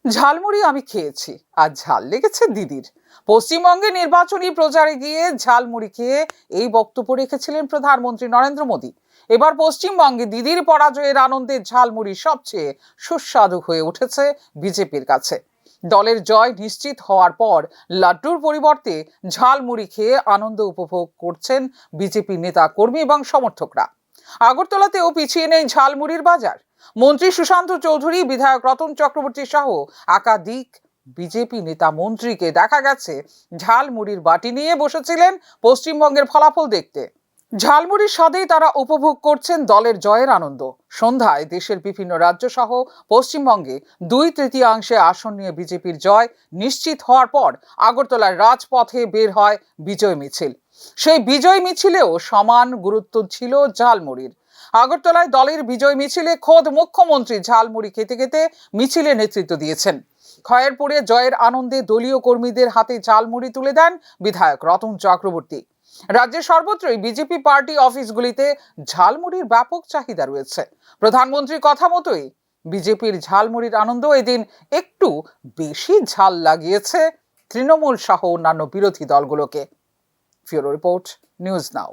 ঝালমুড়ি আমি খেয়েছি, আর ঝাল লেগেছে দিদির। পশ্চিমবঙ্গে নির্বাচনী প্রচারে গিয়ে ঝালমুড়ি খেয়ে এই বক্তব্য রেখেছিলেন প্রধানমন্ত্রী নরেন্দ্র মোদী। এবার পশ্চিমবঙ্গে দিদির পরাজয়ের আনন্দে ঝালমুড়ি সবচেয়ে সুস্বাদু হয়ে উঠেছে বিজেপির কাছে। দলের জয় নিশ্চিত হওয়ার পর লাড্ডুর পরিবর্তে ঝালমুড়ি খেয়ে আনন্দ উপভোগ করছেন বিজেপি নেতা কর্মী এবং সমর্থকরা। আগরতলাতেও পিছিয়ে নেই ঝালমুড়ির বাজার। মন্ত্রী সুশান্ত চৌধুরী, বিধায়ক রতন চক্রবর্তী সহ একাধিক বিজেপি নেতা মন্ত্রীকে দেখা গেছে ঝালমুড়ির বাটি নিয়ে বসেছিলেন পশ্চিমবঙ্গের ফলাফল দেখতে। ঝালমুড়ির স্বাদেই তারা উপভোগ করছেন দলের জয়ের আনন্দ। সন্ধ্যায় দেশের বিভিন্ন রাজ্য সহ পশ্চিমবঙ্গে 2/3 আসন নিয়ে বিজেপির জয় নিশ্চিত হওয়ার পর আগরতলার রাজপথে বের হয় বিজয় মিছিল। সেই বিজয় মিছিলেও সমান গুরুত্ব ছিল ঝালমুড়ির। আগরতলায় দলের বিজয় মিছিলে খোদ মুখ্যমন্ত্রী ঝালমুড়ি খেতে খেতে মিছিলে নেতৃত্ব দিয়েছেন। খয়েরপুরে জয়ের আনন্দে দলীয় কর্মীদের হাতে ঝালমুড়ি তুলে দেন বিধায়ক রতন চক্রবর্তী। রাজ্যের সর্বত্রই বিজেপি পার্টি অফিসগুলিতে ঝালমুড়ির ব্যাপক চাহিদা রয়েছে। প্রধানমন্ত্রীর কথা মতোই বিজেপির ঝালমুড়ির আনন্দ এদিন একটু বেশি ঝাল লাগিয়েছে তৃণমূল সহ অন্যান্য বিরোধী দলগুলোকে। Bureau report, news now.